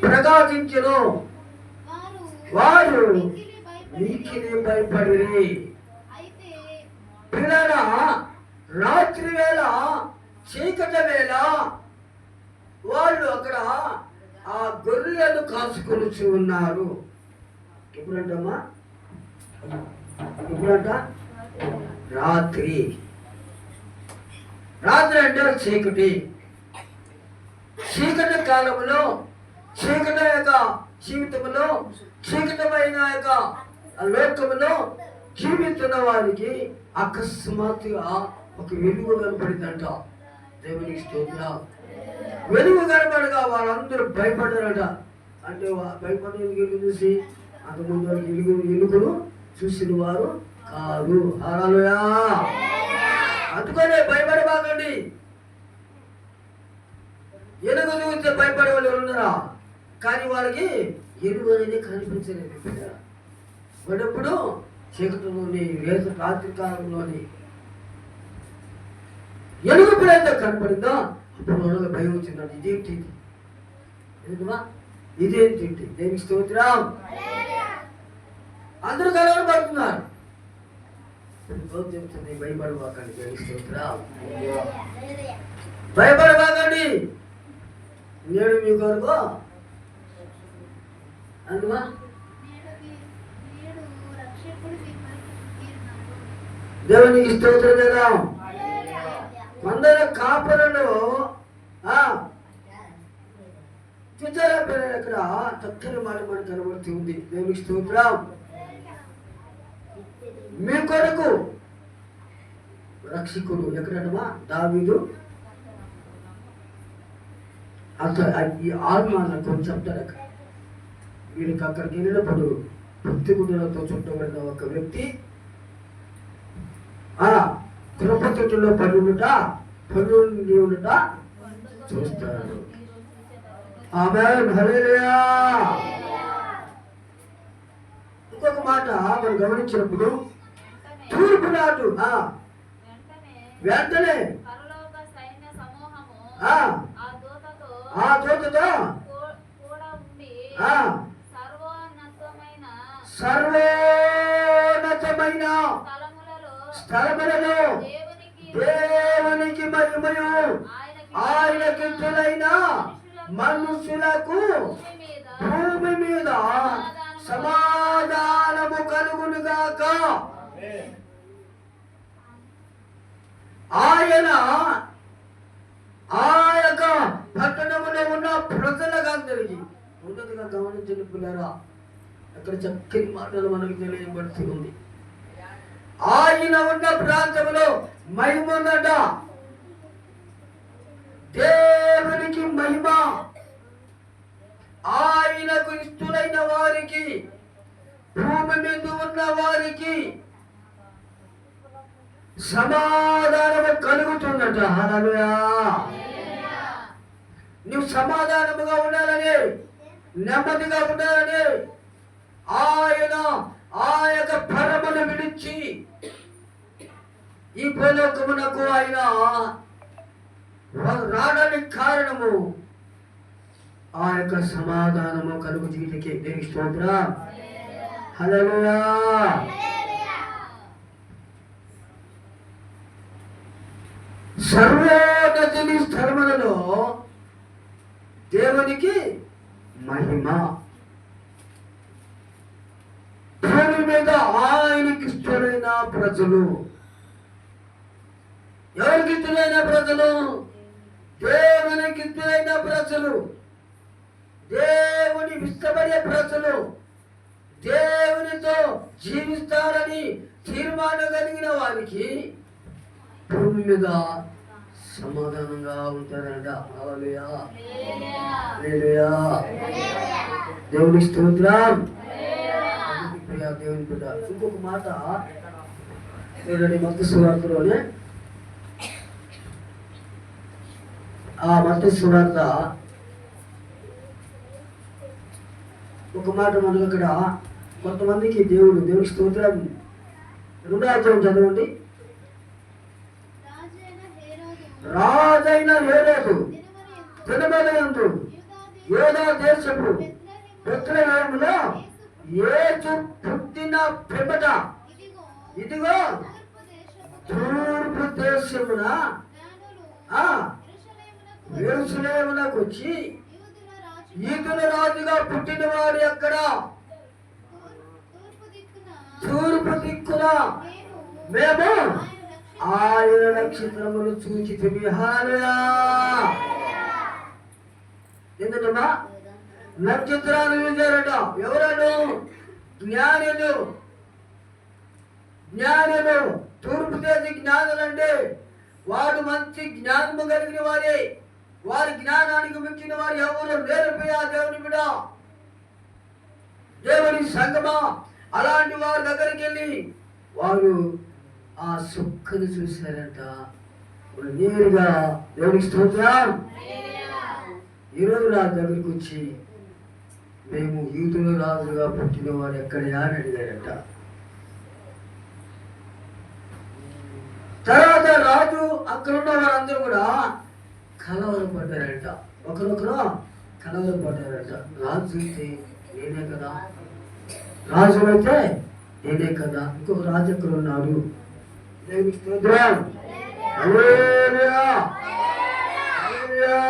ప్రకాశించెను, వారు నీకిని భయపడిరి. పిల్లరా, రాత్రి వేళ చీకటి వేళ వాళ్ళు అక్కడ ఆ గొర్రెలను కాసుకొని ఉన్నారు. ఎప్పుడంటమ్మా? ఎప్పుడంట? రాత్రి. రాత్రి అంటే చీకటి. చీకటి కాలంలో, చీకటి యొక్క జీవితంలో, చీకటమైన యొక్క లోకములో జీవిస్తున్న వారికి అకస్మాత్తుగా ఒక వెలుగు కనపడిందంట. దేవునికి స్తోత్రం. వెలుగు కనపడగా వాళ్ళందరూ భయపడ్డారట. అంటే భయపడే వెలుగు చూసి అంతకుముందు వెలుగును చూసిన వారు కాదు. హల్లెలూయా. అందుకనే భయపడబాకండి. వెలుగు చూస్తే భయపడే వాళ్ళు ఉన్నారా? కానీ వాళ్ళకి వెలుగు అనేది కనిపించలేదు. వాడప్పుడు చీకటిలోని రాత్రి కాలంలోని వెలుగు ఎప్పుడైతే కనపడిందో అప్పుడు వాళ్ళకి భయం వచ్చిందండి. ఇదేంటి? ఇదేంటి? దేనికి స్తోత్రం. అందరూ కలవరపడుతున్నారు. చెప్తుంది భయపడబాకండి. దేనికి స్తోత్రం. భయపడబాకండి. నేడు మీ కొరకు అందువా దేవునికి స్తోత్రం చేద్దాం. కొందరు కాపురలు చూచారా పిల్లలు, అక్కడ చక్కని మాట మనకు కనబడుతూ ఉంది. దేవునికి స్తోత్రం. మీ కొరకు రక్షకుడు ఎక్కడమ్మా? దావీదు. ఈ ఆత్మకు చెప్తారు అక్కడ. వీడికి అక్కడికి వెళ్ళినప్పుడు పొత్తిగుడ్డలతో చుట్టబడిన ఒక వ్యక్తి కృపతుల్లో పనులుట చూస్తాడు. ఆమేన్. హల్లెలూయా. ఇంకొక మాట మనం గమనించినప్పుడు తూర్పు నాటు వెంటనే ఆ దూతతో సర్వోన్నతమైన స్థలములలో దేవునికి మహిమయు ఆయనకి తులైన మనుషులకు భూమి మీద సమాధానము కలుగునుగాక. ఆయన ఆ యొక్క పట్టణంలో ఉన్న ప్రజలందరికీ ఉన్నదిగా గమనించండి పిల్లరా. అక్కడ చక్కని మాటలు మనకు తెలియబడుతూ ఉంది. ఆయన ఉన్న ప్రాంతంలో మహిమ ఉందట. దేవునికి మహిమ. ఆయనకు ఇష్టలైన వారికి, భూమి మీద ఉన్న వారికి సమాధానము కలుగుతుందట. హల్లెలూయా. నువ్వు సమాధానముగా ఉండాలని, నెమ్మదిగా ఉండాలని ఆయన ఆ యొక్క పరమును విడిచి ఈ భూలోకమునకు ఆయన రావడానికి కారణము ఆ యొక్క సమాధానము కలుగు జీవితకి. దేవునికి స్తోత్రం. హల్లెలూయా. సర్వోన్నతుని స్థలములలో దేవునికి మహిమ. భూమి మీద ఆయనకి ఇష్టమైన ప్రజలు. ఎవరికి ఇష్టమైన ప్రజలు? దేవునికి ఇష్టమైన ప్రజలు, దేవుని ఇష్టపడే ప్రజలు, దేవునితో జీవిస్తారని తీర్మానం కలిగిన వారికి భూమి మీద సమాధానంగా ఉంటారంట. హల్లెలూయా. హల్లెలూయా. దేవునికి స్తోత్రం. దేవుని బిడ్డ. ఇంకొక మాట మత్తయి సువార్తలోనే, ఆ మత్తయి సువార్త ఒక మాట మనకు అక్కడ కొంతమందికి దేవునికి స్తోత్రం. 2వ అధ్యాయం చదవండి. రాజైన హేరోదు దినములందు యూదా దేశపు బెత్లెహేములో యేసు పుట్టిన పిమ్మట ఇదిగో తూర్పు దేశమున యెరూషలేమునకు వచ్చి యూదుల రాజుగా పుట్టిన వాడు ఎక్కడ? తూర్పు దిక్కున మేము ఆయన నక్షత్రములు చూచితిమి. హల్లెలూయా. ఎందుకమ్మా నక్షత్రాలు చూశారట? ఎవరను? జ్ఞానులు. జ్ఞానులు తూర్పు దేశ జ్ఞానులంటే వాడు మంచి జ్ఞానము కలిగిన వారే. వారి జ్ఞానానికి మించిన వారు ఎవరు లేరుపోయా దేవుని బిడ్డ, దేవుని సంగమా. అలాంటి వారి దగ్గరికి వెళ్ళి వారు ఆ సుక్కను చూశారంట. నేరుగా దేవునికి స్తోత్రం. ఈరోజు నా దగ్గరికి వచ్చి మేము యూదుల రాజుగా పుట్టిన వారు ఎక్కడయా అని అడిగారట. తర్వాత రాజు అక్కడున్న వారందరూ కూడా కలవరపడ్డారట. ఒకరొకరు కలవరపడ్డారట. రాజు అయితే నేనే కదా, రాజు అయితే నేనే కదా, ఇంకొక రాజు ఎక్కడ ఉన్నాడు? దేవునికి స్తోత్రం. హల్లెలూయా. హల్లెలూయా.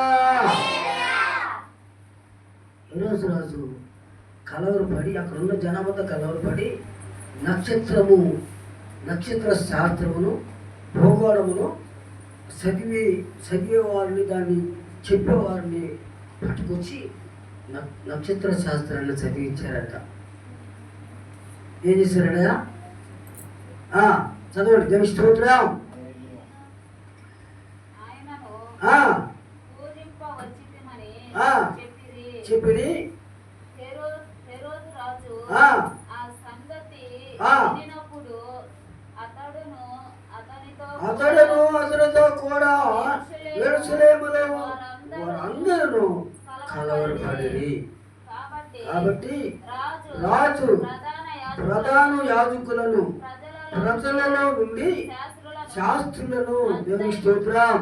ఈరోజు రాజు కలవరపడి అక్కడున్న జనాభా కలవరపడి నక్షత్ర శాస్త్రమును భూగోళమును చదివేవారిని దాన్ని చెప్పేవారిని పట్టుకొచ్చి నక్షత్ర శాస్త్రాన్ని చదివించారట. ఏం చేశారట? చదవండి. దేవుని స్తోత్రం. చెప్పి అతనితో కూడా యెరూషలేములో వారందరూ కలవరపడిరి. కాబట్టి రాజు ప్రధాన యాజకులను ప్రజలలో నుండి శాస్త్రులను, దేవుని స్తోత్రం,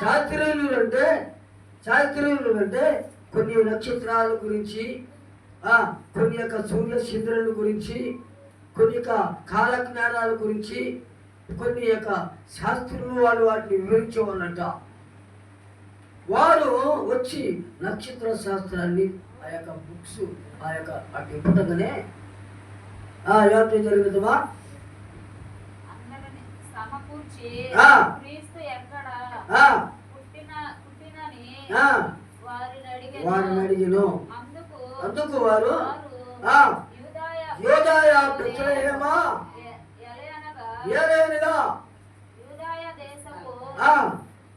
శాస్త్రులు అంటే కొన్ని నక్షత్రాల గురించి, కొన్ని యొక్క సూర్య చంద్రుల గురించి, కొన్ని యొక్క కాలజ్ఞానాల గురించి, కొన్ని యొక్క శాస్త్రులు వాళ్ళు వాటిని వివరించేవాళ్ళంట. వారు వచ్చి నక్షత్ర శాస్త్రాన్ని ఆ యొక్క బుక్స్ ఆ యొక్క అటు ఇప్పటంగానే ఏమిటో జరుగుతుందా? వారిని అడిగిను. అందుకు వారు యూదాయ బెత్లెహేమా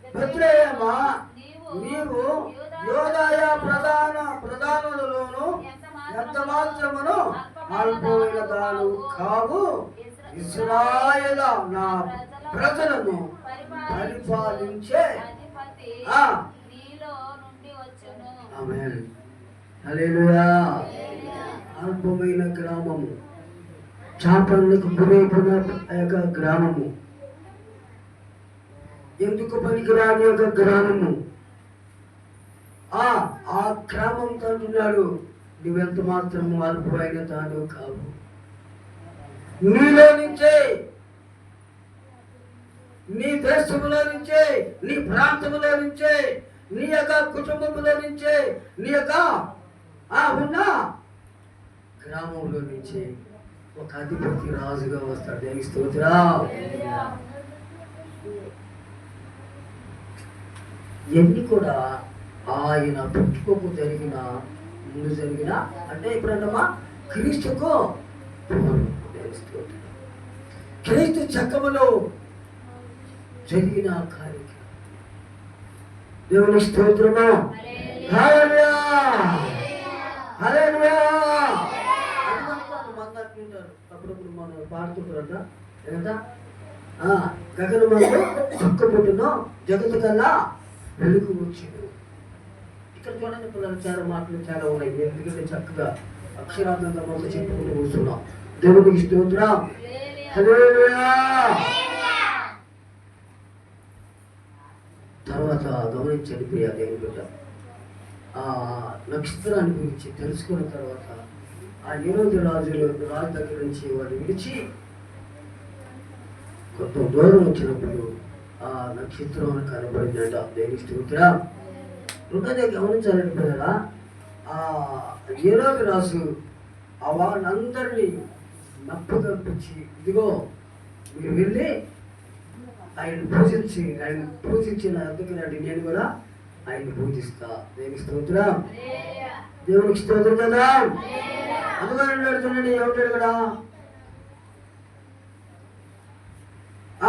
బెత్లెహేమా నీవు యూదాయ ప్రధానులలోను ఎంత మాత్రమును అల్పమైన దాను కావు. ఇశ్రాయేలు నా ప్రజలను పరిపాలించే ఆమేన్. హల్లెలూయా. అల్పమైన గ్రామము, చాపలకు గురైన యొక్క గ్రామము, ఎందుకు పనికిరాని యొక్క గ్రామము. ఆ గ్రామంతో అంటున్నాడు, నువ్వెంత మాత్రము అల్పమైన తాను కావు. నీలో నుంచే, నీ దేశంలో నుంచే, నీ ప్రాంతంలో నుంచే, నీ యొక్క కుటుంబంలో నుంచే, నీ యొక్క ఉన్న గ్రామంలో నుంచే ఒక అధిపతి రాజుగా వస్తాడు. దేవునికి స్తోత్రం. ఎన్ని కూడా ఆయన పుట్టుకోకు జరిగిన ముందు జరిగిన అంటే ఇప్పుడన్నమా క్రీస్తుకు క్రీస్తు చక్కములో జరిగిన కార్యక్రమం. దేవుని స్తోత్రము. హల్లెలూయా. హల్లెలూయా. అప్పుడప్పుడు మనం పాడుతుంటారంట ఏంటంట, గగనమందు చుక్కపుట్టును జగత్తు కల్లా వెలుగు వచ్చింది. ఇక్కడ చూడండి పిల్లలు, చాలా మాటలు చాలా ఉన్నాయి. ఎందుకంటే చక్కగా అక్షరార్థంగా మనం చెప్పుకుంటూ కూర్చున్నాం. దేవునికి స్తోత్రం. హల్లెలూయా. తర్వాత గమనించండి ప్రియా దేవుని బిడ్డ, నక్షత్రాన్ని గురించి తెలుసుకున్న తర్వాత ఆ హేరోదు రాజు దగ్గర నుంచి వాడు విడిచి కొంత దూరం వచ్చినప్పుడు ఆ నక్షత్రం కనబడిందంట. దేవునికి స్తోత్రం. ఒకటే గమనించాలంటే పిల్లరా, ఆ హేరోదు రాజు ఆ వాళ్ళందరినీ నప్పగంపించి, ఇదిగో మీరు వెళ్ళి ఆయన పూజించిన అందుకని నేను కూడా ఆయన పూజిస్తా. దేవునికి స్తోత్రం. దేవునికి స్తోత్రం కదా. అందుకని అడుగుతున్నాడు ఏమంటాడు కదా,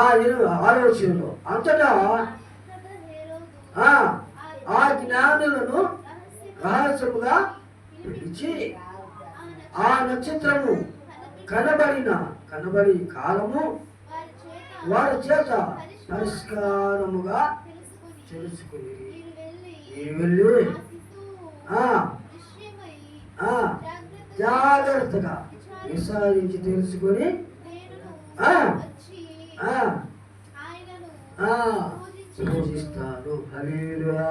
6వ వచనంలో అంతటా ఆ జ్ఞానులను రహస్యముగా పిలిచి ఆ నక్షత్రము కనబడి కాలము వారి చేత పరిష్కారముగా తెలుసుకుని వెళ్ళి జాగ్రత్తగా విచారించి తెలుసుకొని పూజిస్తాను. హల్లెలూయా.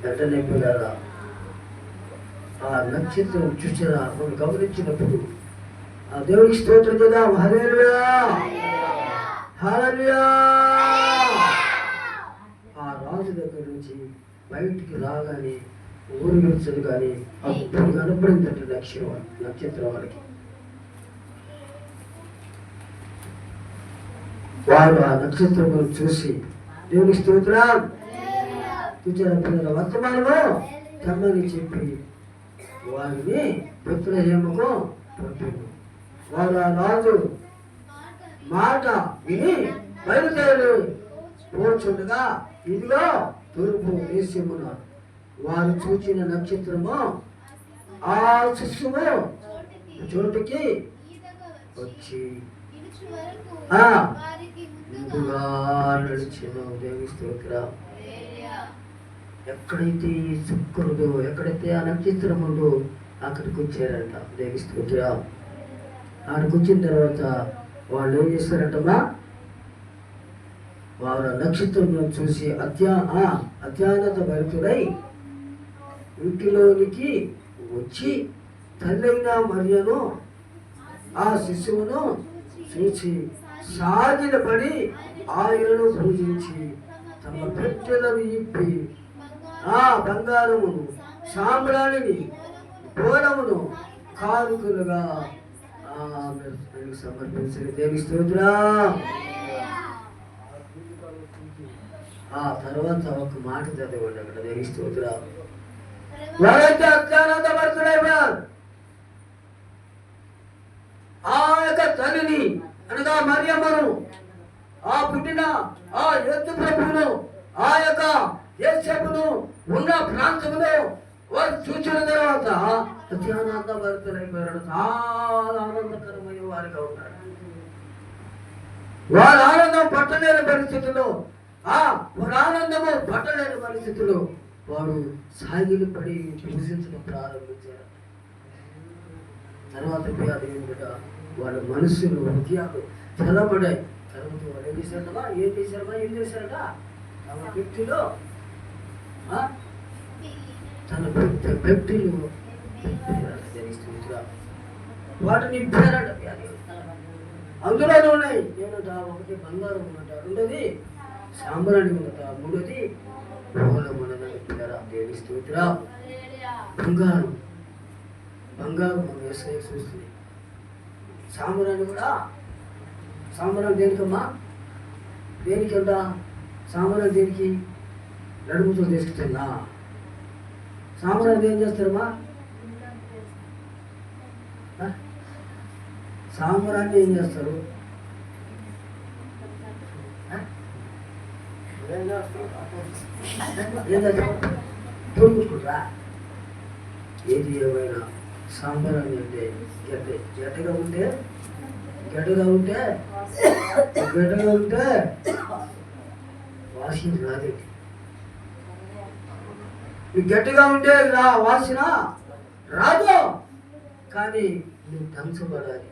వెంటనే పిల్లరా ఆ నక్షత్రం చూసినా మనం గమనించినప్పుడు ఆ దేవునికి స్తోత్రం చేద్దాం. హల్లెలూయా, హల్లెలూయా. ఆ రాజు దగ్గర నుంచి బయటికి రాగానే ఊరు విడిచదు కానీ అప్పుడు కనపడిందట నక్షత్రం వారికి. వారు ఆ నక్షత్రం చూసి దేవునికి స్తోత్రం చూచారు. పిల్లల వర్తమానము తెమ్మని చెప్పి వారిని బెత్లెహేముకు పంపిండు. వారు ఆ రాజు మాట విని బయలుదేరి పోచుండగా ఇదిగో తూర్పు దేశమున వారు చూచిన నక్షత్రము ఆ శిశువు చోటుకి వచ్చి ముందుగా నడిచిన. దేవుని స్తోత్రం. ఎక్కడైతే ఈ చుక్కరుదో, ఎక్కడైతే ఆ నక్షత్రం ఉందో అక్కడికి వచ్చారంట. దేవుని స్తోత్రం. అక్కడికి వచ్చిన తర్వాత వాళ్ళు ఏం చేస్తారంటమ్మా, వారు నక్షత్రం చూసి అత్యానత భరితుడై ఇంటిలోనికి వచ్చి తల్లైన మరియను ఆ శిశువును చూసి సాగిలపడి ఆయనను పూజించి తమ పెట్టెలను ఇప్పి ఆ బంగారమును సాంబ్రాణిని బోరమును కానుకలుగా సమర్పించిన. దేవుని స్తోత్రం. ఆ తర్వాత ఒక మాట చదవండి అక్కడ. దేవుని స్తోత్రం. వారైతే అత్యానందపడుతున్నాడు ఆ యొక్క తల్లిని అనగా మరియమ్మను, ఆ పుట్టిన ఆ యేసు ప్రభువును, ఆ యొక్క యేసేపును ఉన్న ప్రాంతంలో వారు చూసిన తర్వాత అత్యానందభరితులైపోయారు. చాలా ఆనందకరమైన వారిగా ఉన్నారు. వారి ఆనందం పట్టలేని పరిస్థితుల్లో వారి ఆనందము పట్టలేని పరిస్థితుల్లో వారు సాగిలి పడి పూజించడం ప్రారంభించారు. తర్వాత వాళ్ళ మనసులు హృదయాలు తెల్లబడాయి. తర్వాత వాళ్ళు ఏం చేశారట తమ వ్యక్తిలో తన వ్యక్తులు వాటిని ఇప్పారట. అందులోనే ఉన్నాయి. ఏమట, ఒకటి బంగారం ఉన్నట, రెండోది సాంబ్రాణి ఉన్నట, మూడోది మూలం ఉన్నదని ఇప్పారా. దేవుని స్తోత్రం. బంగారం మనం వేసే చూస్తుంది. సాంబ్రాణి కూడా, సాంబ్రాణి దేనికమ్మా, దేనికంట సాంబ్రాణి దేనికి? నడుముతో తీసుకుతున్నా. సాంబ్రాణి ఏం చేస్తారమ్మా? సాంబ్రాన్ని ఏం చేస్తారు? తోడుకుంటురా. ఏది ఏమైనా సాంబ్రాన్ని అంటే గడ్డగా ఉంటే వాసన రాదేంటి? గట్టిగా ఉంటే వాసన రాదు. కానీ నువ్వు దంచబడాలి.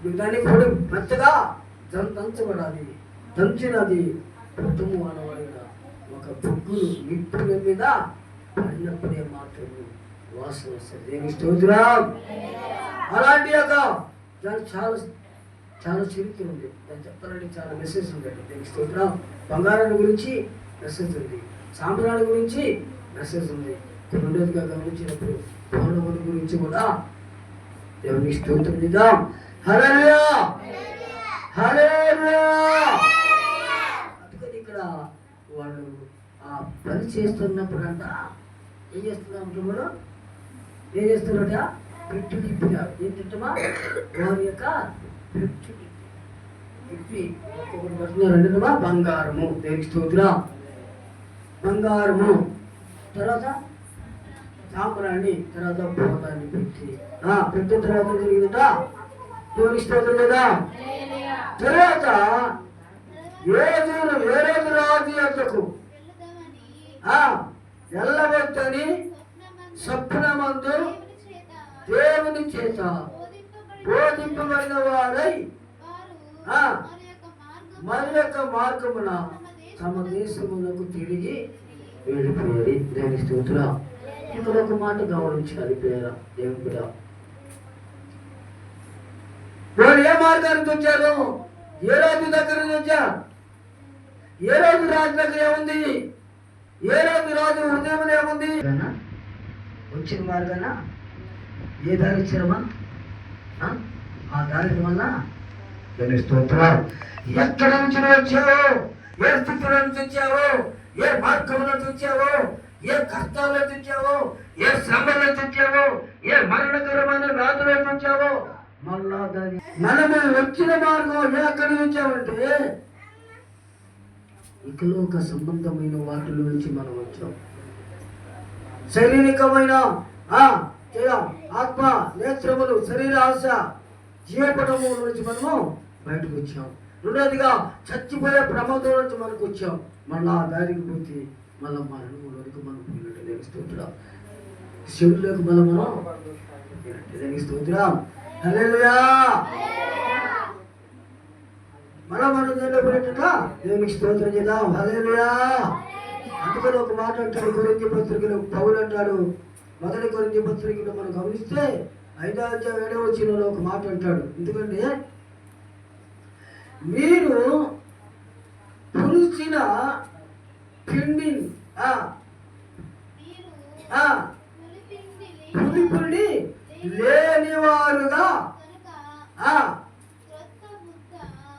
నువ్వు దాన్ని పొడి మెత్తగా దంచబడాలి. దంచినది పుట్టుము అనబడిన ఒక యొక్క బొగ్గులు నిప్పుల మీద పడినప్పుడే మాత్రము వాసన వస్తుంది. దేవుని స్తోత్రం. అలాంటి యొక్క దానికి చాలా చాలా చరిత్ర ఉంది. దాన్ని చెప్పాలంటే చాలా మెసేజ్ ఉందండి. దేవుని స్తోత్రం. బంగారాన్ని గురించి మెసేజ్ ఉంది, సాంబ్రాణి గురించి మెసేజ్ ఉంది. రెండోదిగా గమనించినప్పుడు పౌరవుని గురించి కూడా దేవుని స్తోత్రం చేద్దాం. హల్లెలూయా, హల్లెలూయా. అందుకని ఇక్కడ వాళ్ళు ఆ పని చేస్తున్నప్పుడంట ఏం చేస్తున్నారు? కూడా ఏం చేస్తున్నారట? పెట్టు తిప్పినారు. ఏంటంటమా? వారి యొక్క పెట్టు తిప్పి ఒక్కొక్కటి పడుతున్నారంటమా బంగారము. దేవుని స్తోత్రం. బంగారము, తర్వాత సాంబ్రాణి, తర్వాత పోతాన్ని పెట్టి పెట్టిన తర్వాత జరిగిందట. దేవుని స్తోత్రం కదా. తర్వాత వేరే రాజు యొక్కకు వెళ్ళవద్దని స్వప్నమందు దేవుని చేత బోధింపబడిన వారై మరి యొక్క మార్గమున తమ దేశములకు తిరిగి వెళ్ళిపోయారు. దేవుని స్తోత్రం. ఇక్కడ ఒక మాట గమనించాలి పేర దేవుని పేర. వాళ్ళు ఏ మార్గానికి వచ్చారు? ఏ రోజు దగ్గర నుంచి వచ్చారు? ఏ రోజు రాజు దగ్గర ఏముంది? ఏ రోజు రాజు హృదయం ఏముంది? వచ్చిన మార్గాన ఏ దారి ఇచ్చారమ్మా? ఆ దారి వల్ల దేవుని స్తోత్రం. ఎక్కడ నుంచి వచ్చావు? ఏ స్థితిలో నుంచి వచ్చావు? ఏ మార్గంలో చూచావో, ఏ కష్టాల్లో చూచావో, ఏ శ్రమలో చూచావో, ఏ మరణకరమైన వ్యాధులో చూచావో, మళ్ళా దాని మనము వచ్చిన మార్గం ఎక్కడి నుంచామంటే ఇకలోక సంబంధమైన వాటిలో నుంచి మనం వచ్చాం. శారీరకమైన ఆత్మ నేత్రములు, శరీర ఆశ, జీవపటము నుంచి మనము బయటకు వచ్చాం. రెండోదిగా చచ్చిపోయే ప్రమాదం నుంచి మనకు వచ్చాం. మళ్ళా దారికి పోతే మళ్ళీ మరణంలోకి మనం పోయినట్టు స్తోత్రం. శివుడిలోకి మనం స్తోత్రం. హల్లెలూయా. మనం పోయినట్టుగా దేవునికి స్తోత్రం చేద్దాం. హల్లెలూయా. అందుకని ఒక మాట అంటాడు కొరింథీ పత్రికలో పౌలు అంటాడు. మొదటి కొరింథీ పత్రికలో మనం గమనిస్తే 5వ అధ్యాయం 7వ వచనంలో ఒక మాట అంటాడు. ఎందుకంటే మీరు పులిసిన పిండి పులిపుడి లేనివారుగా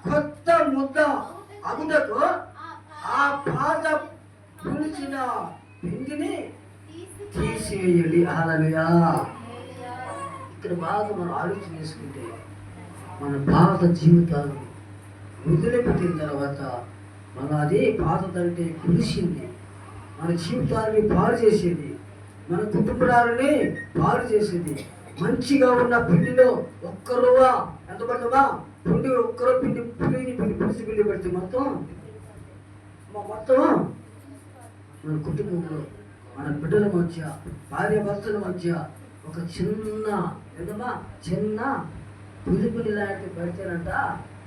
కొత్త ముద్ద అగుటకు ఆ పాత పులిచిన పిండిని తీసివేయండి. హల్లెలూయా. ఇక్కడ బాగా మనం ఆలోచన చేసుకుంటే మన పాత జీవితాలు వదిలిపెట్టిన తర్వాత మన అది పాతదంటే కులిసింది, మన జీవితాన్ని పాడు చేసేది, మన కుటుంబాలని పాడు చేసేది. మంచిగా ఉన్న పిండిలో ఒక్క రవ్వ ఎంత పడుతుందా? పిండి ఒక్కరో పిండి పులిసి పిండి పెడితే మొత్తం మన కుటుంబంలో మన బిడ్డల మధ్య, భార్య భర్తల మధ్య ఒక చిన్న పులిపులి లాంటి పెడితేనంట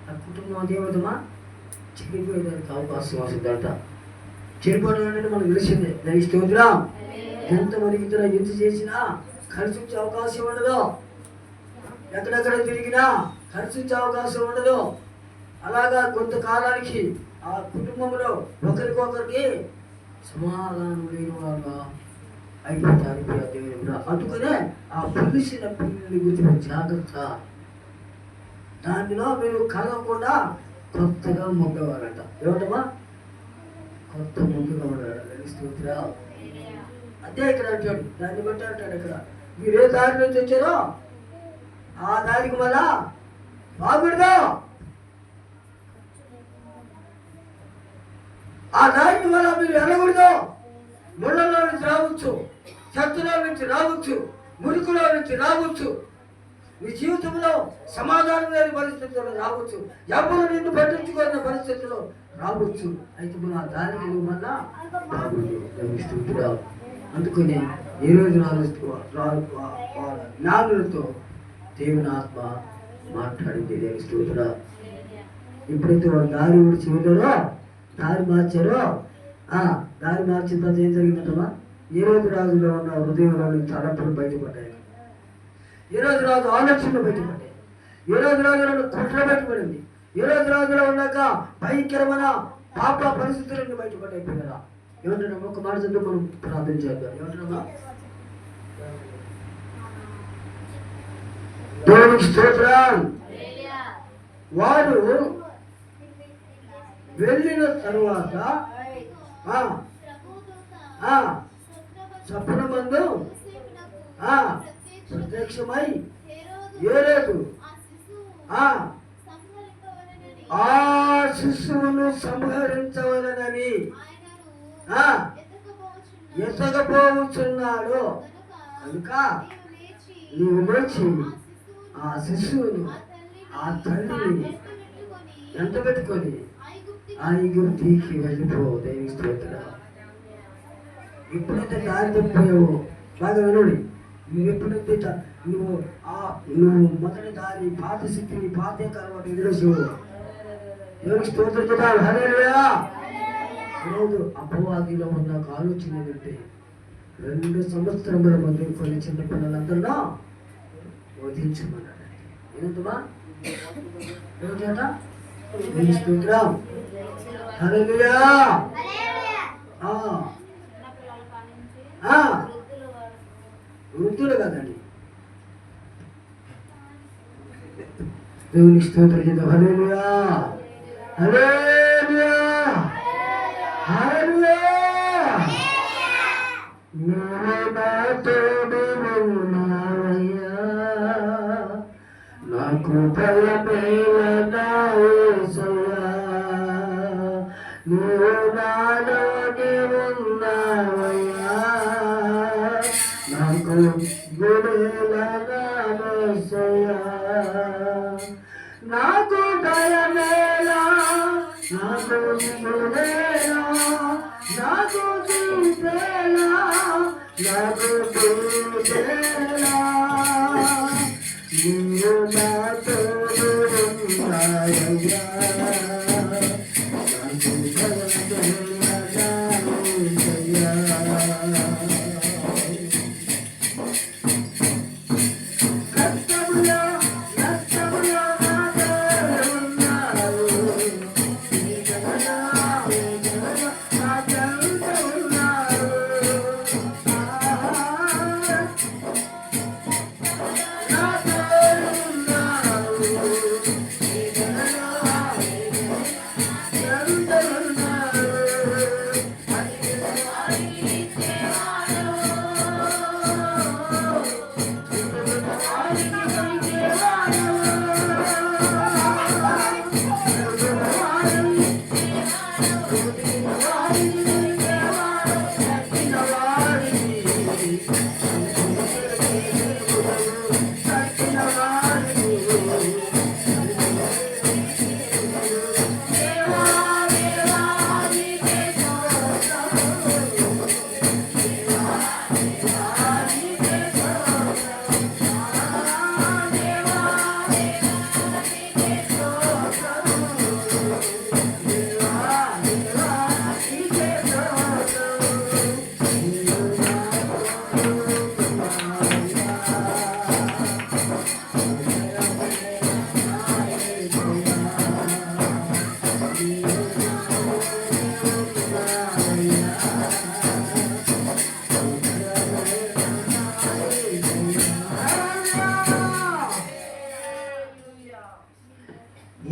ఆ కుటుంబం అదేమవుతామా చెడిపోయేదానికి అవకాశం వస్తుందంట. చెడిపోవడం అంటే మనకు తెలిసిందే. దానికి స్తోత్రం. ఎంతమందికి ఎంత చేసినా ఖర్చు వచ్చే అవకాశం ఉండదు. ఎక్కడెక్కడ తిరిగినా ఖర్చు వచ్చే అవకాశం ఉండదు. అలాగా కొంతకాలానికి ఆ కుటుంబంలో ఒకరికొకరికి సమాధానం లేని వాళ్ళు అయిపోతారు. అందుకనే ఆ పులిసిన పిల్లల్ని గురించి జాగ్రత్త. దానిలో మీరు కలగకుండా కొత్తగా మొగ్గవారట. ఏమంటమా? కొత్త మొగ్గగా ఉన్నాడు. అదే ఇక్కడ అంటాడు. దాన్ని బట్టి అంటాడు ఇక్కడ మీరు ఏ దారి నుంచి వచ్చారో ఆ దారికి మళ్ళా బాగుండదు. ఆ దారికి మళ్ళా మీరు వెళ్ళకూడదు. ముళ్ళలో నుంచి రావచ్చు, చెత్తలో నుంచి రావచ్చు, మురికులో నుంచి రావచ్చు, మీ జీవితంలో సమాధానం లేని పరిస్థితుల్లో రావచ్చు, ఎవరు నిన్ను పట్టించుకున్న పరిస్థితుల్లో రావచ్చు. అయితే మన ఆ దానికి నువ్వు మళ్ళా బాగుండు. అందుకని ఈ రోజు జ్ఞానులతో దేవుని ఆత్మ మాట్లాడింది. దేవుని స్తోత్రం. ఎప్పుడైతే వాడు దారి విడిచి వెళ్ళారో, దారి మార్చారో దారి మార్చిన తర్వాత ఏం జరిగిందంటమ్మా? ఏ రోజు రాజులో ఉన్న హృదయంలో తలంపులు బయటపడ్డాయి. ఏ రోజు రాజు ఆలోచనలు బయటపడ్డాయి. ఏ రోజు రాజులో కుట్ర బయటపడింది. ఏ రోజు రాజులో ఉన్నాక భయంకరమైన పాప పరిస్థితులను బయటపడ్డాయి. పిల్లరా ఏమంటున్నామా? ఒక మాట చదువు మనం ప్రార్థన చేద్దాం. ఏమంటున్నామా? దేవునికి స్తోత్రం. వారు వెళ్ళిన తరువాత స్వప్నమందు ప్రత్యక్షమై ఏలేదు ఆ శిశువును సంహరించవలనని ఎసగపోవచ్చున్నాడు. కనుక నీవు లేచి ఆ శిశువును ఆ తల్లిని ఎంత పెట్టుకొని ఐగుప్తికి వెళ్ళిపో. దేవుని స్తోత్రం. ఎప్పుడైతే దారి తప్పిపోయావో బాగా వినండి. నువ్వు ఎప్పుడైతే నువ్వు మొదటి దారి పాత స్థితిని పాత అలవాటు ఎదురేసావు. దేవుని స్తోత్రం చేద్దాం. హల్లెలూయా. ఈరోజు అపవాదిలో ఉన్న ఆలోచన ఏంటంటే 2 సంవత్సరముల మధ్య కొన్ని చిన్న పిల్లలందరిలో వధించమన్నాడు. ఏంటమ్మా? ఏమిటట? దేవుని స్తోత్రం. హల్లెలూయా. వృద్ధులు కాదండి. దేవుని స్తోత్రం చేద్దాం. హల్లెలూయా. హల్లెలూయా. హల్లెలూయా. నాకు భయమేలా యేసయ్యా, నీవు నాలోనే ఉన్నావయ్యా. నాకు గుడిలాగా యేసయ్యా, నాకు భయమేలా, నాకు గుడిలా, నాకు చూసేలా, నాకు చూసేలా. నీవు నాతో ఉన్నావయ్యా, నాకు భయమేలా యేసయ్యా.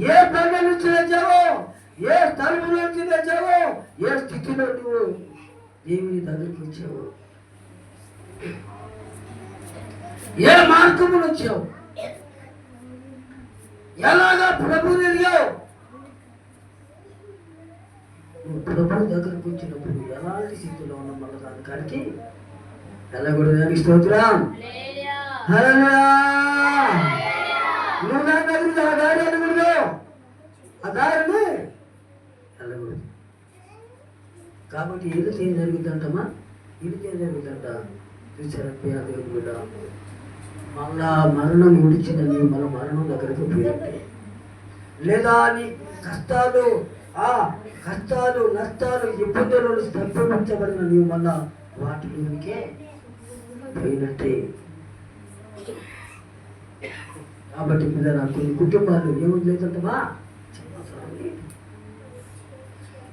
ఏ బండ నుంచి తెచ్చావో, ఏ స్థలం నుంచి తెచ్చావో, ఏ స్థితిలో నువ్వు దేవుని దగ్గరికి వచ్చావు, ఏ మార్గము వచ్చావు, ఎలాగా ప్రభు ఎదిగావు. నువ్వు ప్రభు దగ్గరకు వచ్చినప్పుడు ఎలాంటి స్థితిలో ఉన్న మళ్ళీ దాని కాడికి వెళ్ళకూడదు. దానికి స్తోత్రం. నువ్వు నా దగ్గరికి ఆ దారి అనకూడదు, ఆ దారిని వెళ్ళకూడదు. కాబట్టి వెళితే ఏం జరుగుతుందమ్మా? వెళితే ఏం జరుగుతుందంట? చూసారా దేవుడు బిడ్డ, మళ్ళా మరణం విడిచిన నీవు మళ్ళీ మరణం దగ్గరకు పోయినట్టే. లేదా నీ కష్టాలు ఆ కష్టాలు నష్టాలు ఇబ్బందుల నుంచి తప్పించబడిన నీవు మళ్ళా వాటిలోనికే పోయినట్టే. కాబట్టి పిల్లలు కొన్ని కుటుంబాలు ఏముంది లేదంటమా,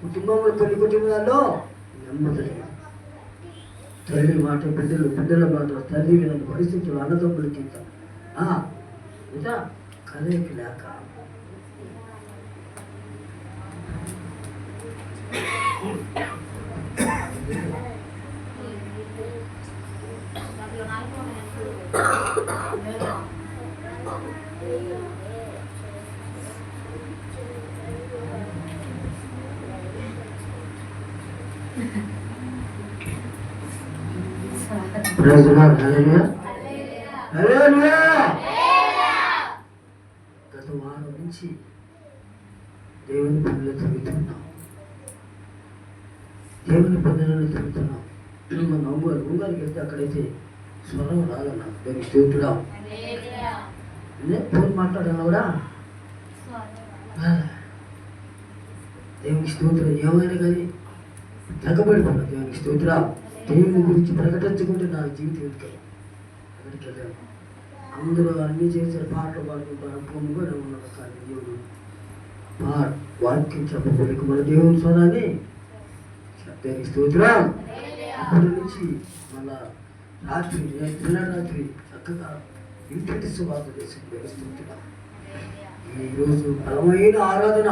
కుటుంబంలో కొన్ని కుటుంబాల్లో నెమ్మది లేదు. తల్లి మాట బిడ్డలు, బిడ్డల మాట తల్లి మీద పరిస్థితులు, అన్నదమ్ములకి ఇంకా కలయిక లేక గత వారం నుంచి దేవుని పనులు తిరుగుతున్నాం, దేవుని పనులను తిరుగుతున్నాం. మన ఉంగారికి వెళ్తే అక్కడైతే స్వరం రాదన్నా, దేవుని స్తోత్రుడా. ఫోన్ మాట్లాడాను కూడా దేవునికి స్తోత్రం. ఏమైనా కానీ తగ్గబడిపోయినా దేవునికి స్తోత్రా. దేవుని గురించి ప్రకటించుకుంటే నా జీవితం అక్కడికి వెళ్ళాను. అందరూ అన్నీ చేశారు, పాటలు పాడుకుంటారు, పొమ్ము కూడా ఉన్నారు. కానీ దేవుడు వాక్యం చెప్పబడికి మన దేవుని స్వరాన్ని దేవునికి స్తోత్రం. అప్పటి నుంచి మళ్ళా రాత్రి రాత్రి చక్కగా ఇంటి సువార్త చేసి స్తోత్రం. ఈరోజు బలమైన ఆరాధన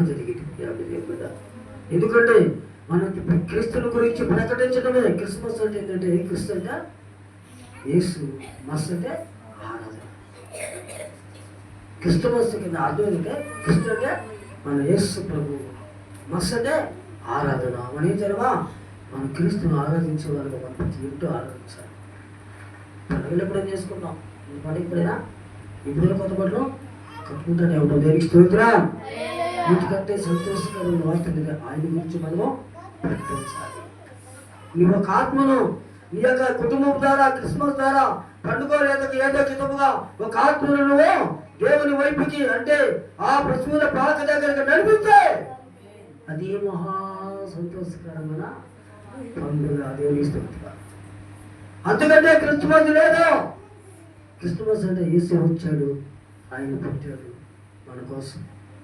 జరిగింది. ఎందుకంటే మనకి క్రీస్తుల గురించి ప్రకటించడమే క్రిస్మస్ అంటే. ఏంటంటే క్రీస్తు అంటే యేసు, మస్ అంటే ఆరాధన. క్రిస్టమస్ కింద అర్థం ఏంటంటే క్రీస్తు అంటే మన యేసు ప్రభు, మస్ అంటే ఆరాధన. మనం ఏం చేయాలమా, మన క్రీస్తును ఆరాధించే వాళ్ళగా మనం ప్రతి ఇంటూ ఆరాధించాలి. పండుగలు ఎప్పుడైనా చేసుకుంటాం, పండుగ ఎప్పుడైనా ఇప్పుడు కొత్త బట్టలు కట్టుకుంటానే ఉంటాం. దేనికి స్తోత్రం. వీటికంటే సంతోషకరమైన వార్త ఆయన గురించి మనము ప్రకటించాలి. నీ యొక్క ఆత్మను నీ యొక్క కుటుంబం ద్వారా, క్రిస్మస్ ద్వారా, పండుగ లేదా ఏదో కితముగా ఒక ఆత్మను నువ్వు దేవుని వైపుకి అంటే ఆ పశువుల పాక దగ్గరికి నడిపిస్తే అది మహా సంతోషకరమైన పండుగ. దేవుని స్తోత్రం. అందుకంటే క్రిస్మస్ లేదు. క్రిస్మస్ అంటే యేసు వచ్చాడు, ఆయన పుట్టాడు మన కోసం,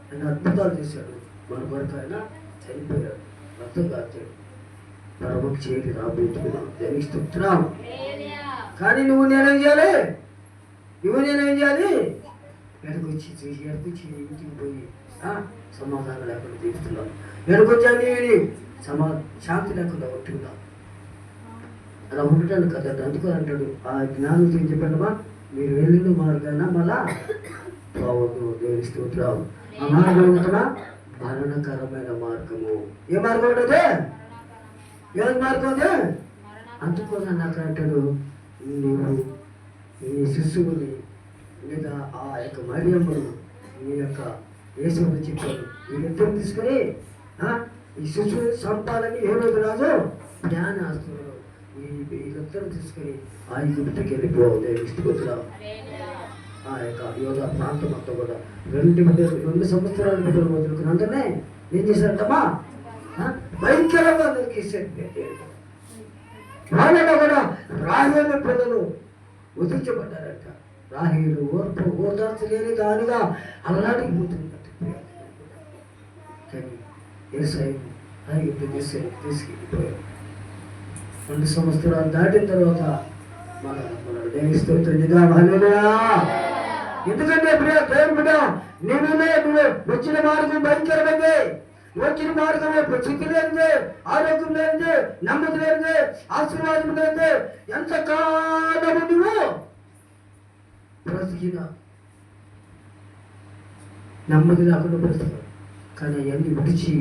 ఆయన అద్భుతాలు చేశాడు మన కొరకు, ఆయన చనిపోయాడు, రక్తం కాచాడు, పరమకు చేరి రాబోతున్నాం. దేవునికి స్తోత్రం. కానీ నువ్వు నేనేం చేయాలి, ఎడకొచ్చి ఇంటికి పోయి సమాధానం లేకుండా జీవిస్తున్నావు. ఎడకొచ్చాను శాంతి లేకుండా ఉంటున్నావు. అలా ఉండటానికి కదా అందుకని అంటాడు ఆ జ్ఞానం చెప్పండమా, మీరు వెళ్ళిన మార్గాన మళ్ళా పోవద్దు. దేవుని స్తోత్రం. ఆ మార్గం ఉంటుందా, మరణకరమైన మార్గము. ఏ మార్గం ఉంటుంది, ఏ మార్గం ఉంది. అందుకోసం నాకు అంటాడు, నువ్వు నీ శిశువుని లేదా ఆ యొక్క మరియమ్మను నీ యొక్క యేసుని చెప్పాడు, వీళ్ళిద్దరు తీసుకొని ఈ శిశువుని చంపాలని హేరోదు రాజు జ్ఞానాస్తున్నారు. వీళ్ళిద్దరు తీసుకొని ఆ ఇంటికి వెళ్ళిపోవాలి. దేవుని స్తోత్రం. ఆ యొక్క యోగా ప్రాంతం అంతా కూడా 2 సంవత్సరాల బిడ్డలు మొదలుకుని అందరినీ ఏం చేశారంటమ్మా, భయంకరంగా వాళ్ళలో కూడా రాహేలు పిల్లలు వదిలించబడ్డారంట. రాహేలు ఓదార్చలేని దానిగా అల్లాడికి పోతుందంట. కానీ యేసయ్య తీసుకెళ్ళిపోయారు. 2 సంవత్సరాలు దాటిన తర్వాత మన దేవుని స్తోత్రం. ఎందుకంటే ప్రియ దేవుని బిడ్డ, నువ్వు వచ్చిన మార్గం భయంకరమైంది. వచ్చిన మార్గమే స్థితి లేనిదే, ఆరోగ్యం లేనిదే, నెమ్మది లేనిదే, ఆశీర్వాదం లేనిదే ఎంత కాలము నువ్వు బ్రతికినా నెమ్మది లేకుండా బ్రతుకు. కానీ అవన్నీ విడిచి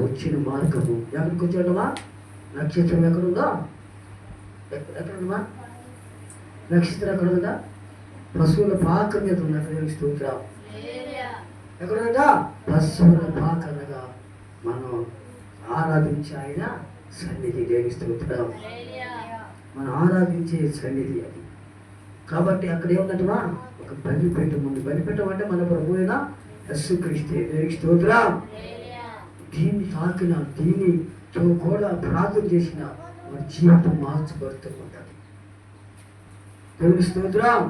వచ్చిన మార్గము ఎక్కడికి వచ్చాడమా, నక్షత్రం ఎక్కడుందా, ఎక్కడుందమ్మా నక్షత్రం ఎక్కడుందా, పశువుల పాక మీద ఉన్న స్తోత్రం. ఎక్కడుందా, పశువుల పాక అనగా మనం ఆరాధించే ఆయన సన్నిధి. దేవుని స్తోత్రం. మనం ఆరాధించే సన్నిధి అది. కాబట్టి అక్కడ ఏముందంటమా, ఒక బలిపీఠం ఉంది. బలిపీఠం అంటే మన ప్రభు అయిన యేసుక్రీస్తే. దేవునికి స్తోత్రం. దీన్ని తాకిన, దీనితో కూడా ప్రార్థన చేసిన వారి జీవితం మార్చబడుతూ ఉంటుంది. దేవునికి స్తోత్రం.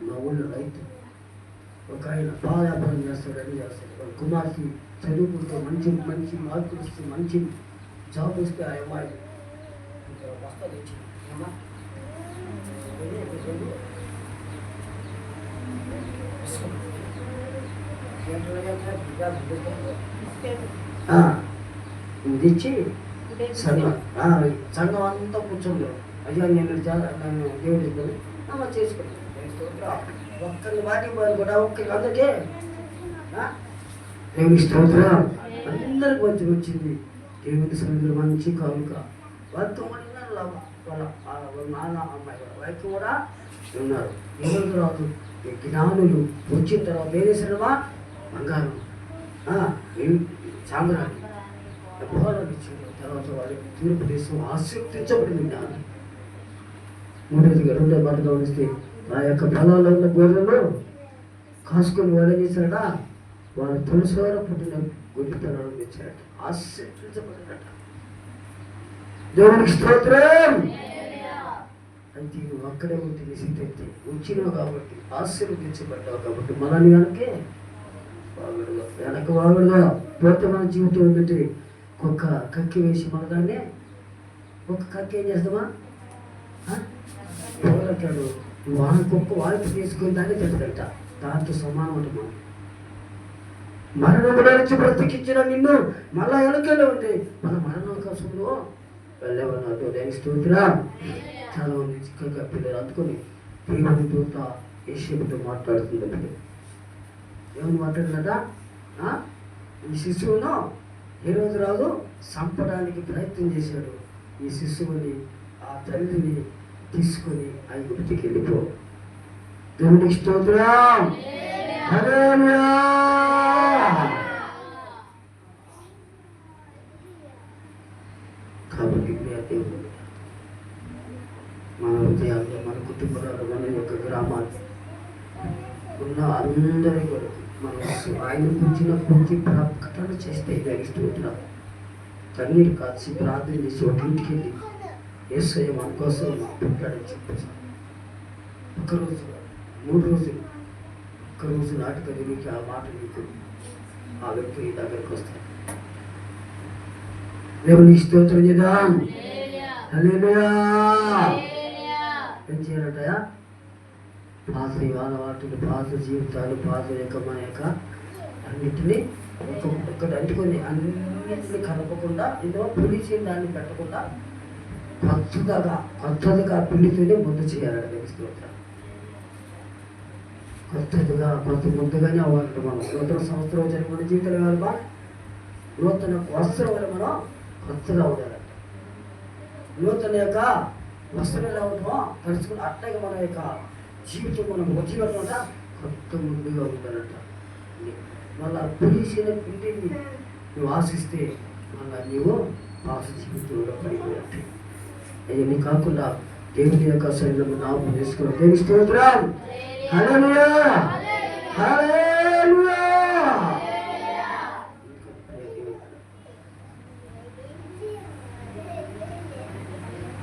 మా ఊళ్ళో రైతు ఒక ఆయన బాగా వ్యాపారం చేస్తాడు, అన్ని చేస్తాడు. వాళ్ళ కుమార్తె చదువుకుంటూ మంచి మంచి మార్కులు వస్తే, మంచి జాబ్ వస్తే ఆ అమ్మాయి వస్తుంది వచ్చింది. ఇచ్చి సంఘం అంతా కూర్చోండి, అయ్యా నేను నన్ను దేవుడు అమ్మ చేసుకుంటాను. ఒక్కరిని వాటికి కూడా ఒక్కరికి అందరికీ దేవుని స్తోత్రం. అందరికి మంచి వచ్చింది. దేవుని సన్నిధిలో మంచి కానుక. వాళ్ళతో ఉన్నారు, వాళ్ళ నాన్న అమ్మాయి కూడా వైపు కూడా ఉన్నారు. దేవుని తర్వాత జ్ఞానులు వచ్చిన తర్వాత వేరేసరమా బంగారం సాంబ్రాన్ని భోజనం ఇచ్చిన తర్వాత వాళ్ళకి తూర్పు దేశం ఆసక్తించబడింది. జ్ఞానం రెండో మాట గమనిస్తే ఆ యొక్క పొలాల్లో ఉన్న గొర్రెలు కాసుకొని వాళ్ళు ఏం చేశారట, వాళ్ళు తులసివారు పుట్టిన గొర్రెతనాలు తెచ్చారట, ఆశీర్వదించబడ్డారట. దేవునికి స్తోత్రం. అయితే నువ్వు అక్కడే ఉంటుంది స్థితి వచ్చినావు కాబట్టి, ఆశీర్వదించబడ్డావు కాబట్టి మనల్ని వెనకే వాగడుగా, వెనక వాగడుగా పోతే మన జీవితం ఏంటంటే ఒక్క కక్కి వేసి మన దాన్ని ఒక కక్కి ఏం చేస్తామా పోగలటాడు. కుక్క వాయిపు తీసుకుని దాన్ని తిట్టగలట, దాంతో సమానం ఉంటుంది. మరణంలో నుంచి బ్రతికించిన నిన్ను మళ్ళా వెనకలో ఉంది. మన మరణం కోసంలో వెళ్ళేవన్నారు. దేవునికి స్తోత్రం. చాలా మంది చిక్కగా పిల్లలు అందుకొని దేవుని దూత యేషేపుతో మాట్లాడుతుంది. ఏమని మాట్లాడినదా, ఈ శిశువును ఏ రోజు రాదు చంపడానికి ప్రయత్నం చేశాడు. ఈ శిశువుని ఆ తల్లిని తీసుకొని ఐగుప్తికి వెళ్ళిపో. దేవునికి స్తోత్రం. హల్లెలూయా. కాబట్టి దేవుడు మన హృదయాల్లో, మన కుటుంబాలు, మన యొక్క గ్రామాలు ఉన్న అందరి కొరకు మనం ఆయన గురించిన పూర్తి ప్రకటన చేస్తే దేవునికి స్తోత్రం. కన్నీరు కాచి ప్రార్థన చేసి ఒక ఇంటికి వెళ్ళి యేసయ్య మన కోసం పుట్టాడని చెప్పేసి ఒకరోజు 3 రోజులు ఒక్కరోజు నాటికది నీకు ఆ మాట నీకు ఆ వ్యక్తి నీ దగ్గరికి వస్తాడు. దేవునికి స్తోత్రం చేద్దాం. హల్లెలూయా. ఏం చేయాలటయా, పాత అలవాటులు, పాత జీవితాలు, పాత యొక్క మన యొక్క అన్నింటినీ ఒక్కటి అంటుకొని అన్నింటినీ కలపకుండా, ఇందులో పులిసిన దాన్ని పెట్టకుండా కొత్తదిగా పిండితోనే ముద్ద చేయాలి. స్తోత్రం. కొత్త ముద్దగానే అవ్వాలి. మనం నూతన సంవత్సరం జరిగిన జీవితాలు కావాలమ్మా, నూతన వస్త్రం వల్ల మనం కొత్తగా ఉండాలంట. నూతన యొక్క వస్త్రం ఎలా ఉంటుందో తలుచుకుని అట్లాగే మన యొక్క జీవితం మనం వచ్చినట్టు కొత్త ముందుగా ఉండాలంట. మళ్ళా పులిసిన పిండిని నువ్వు ఆశిస్తే మళ్ళా నీవు ఆశ జీవితంలో పడిపోయాలి. అవన్నీ కాకుండా దేవుని యొక్క శరీరం నామం చేసుకుని దేవుని స్తోత్రం. హల్లెలూయా. హల్లెలూయా.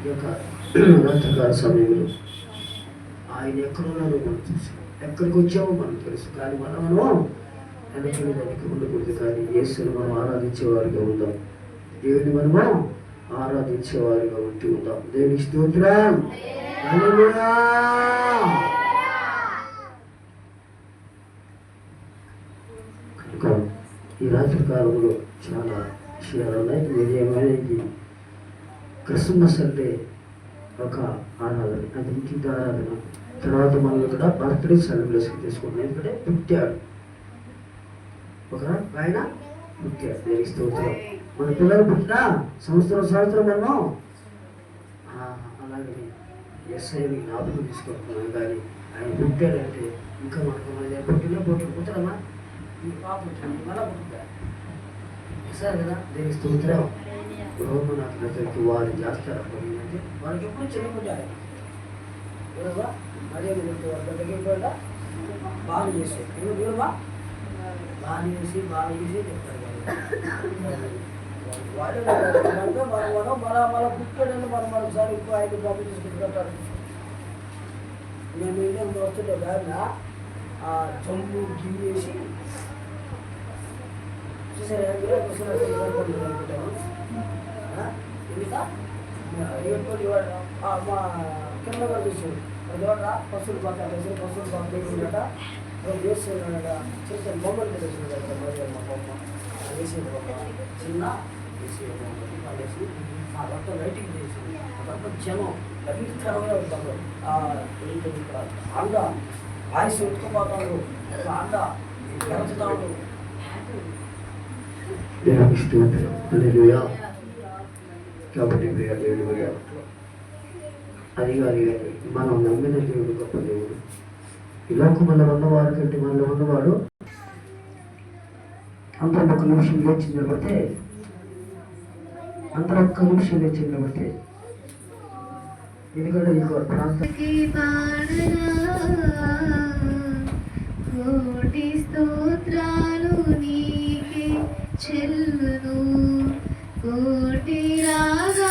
ఈ యొక్క రాత్రికాల సమయంలో ఆయన ఎక్కడున్నారో మనం తెలుసు, ఎక్కడికి వచ్చామో మనకు తెలుసు. కానీ మనం వెనక్కి ఉండకూడదు. కానీ యేసుని మనం ఆరాధించేవారిగా ఉందాం. దేవుని మనము ఆరాధించేవారిగా ఉంటూ ఉందాం. దేవునికి స్తోత్రం. హల్లెలూయా. కనుక ఈ రాత్రి కాలంలో చాలా విషయాలు ఉన్నాయి. ఇది ఏమైనా ఇది క్రిస్మస్ అంటే ఒక ఆరాధన, అది ఇంటింటి ఆరాధన. తర్వాత మనం ఇక్కడ బర్త్డే సెలబ్రేషన్ చేసుకుంటాం. ఎందుకంటే పుట్టాడు, ఒక ఆయన పుట్టాడు. దేవునికి స్తోత్రం. మన పిల్లలు పుట్టిన సంవత్సరం మనం అలాగే ఎస్ఐని జ్ఞాపకం తీసుకుంటున్నాం. కానీ ఆయన పుట్టాడంటే ఇంకా మనకు పుట్టడమా ఈ పాప పుట్టింది మళ్ళా పుట్టిందా సార్ కదా. దేవునికి స్తోత్రం. రోమనాథులకి వారు చేస్తారు. అంటే వాళ్ళకి ఎప్పుడు చిన్నపుట్టారు, ఏమమ్మా మర్యాద చెప్తారు గడ్డకి బాగా చేసి ఏమమ్మా బాగా చేసి చెప్తారు వాళ్ళు మన పుట్టుకోవడానికి మనం ఒకసారి ఎక్కువ 5 బాబు తీసుకుంటారు. మేము ఇండియన్ వస్తుంటే దాన్ని ఆ జంపు గిల్లేసి చూసారు అనుకుంటాను. ఇంకా మా కింద కూడా చూసాడు చోట పశువులు పక్కన పశువులు పక్కనట వేస్తున్నాడట చిన్న బొమ్మలు వేసినాడు మా బొమ్మ వేసేది బొమ్మ చిన్న వేసి ఆ మొత్తం లైటింగ్ చేసి అదంతా జనం భయంకరంగా ఉంటారు. ఇక్కడ అండ ఆయుష్ ఎత్తుకుపోతాడు అండ పెంచుతాడు. కాబట్టి అది కాదు మనం నమ్మిన దేవుడు గొప్ప దేవుడు. ఈ లోకములో ఉన్నవారు కంటే మనలో ఉన్నవాడు అందరూ ఒక్క నిమిషం లేచి నిలబడితే ఎందుకంటే ఈ ప్రాంతం కోటి స్తోత్రాలు నీకే చెల్లును కోటి రాగా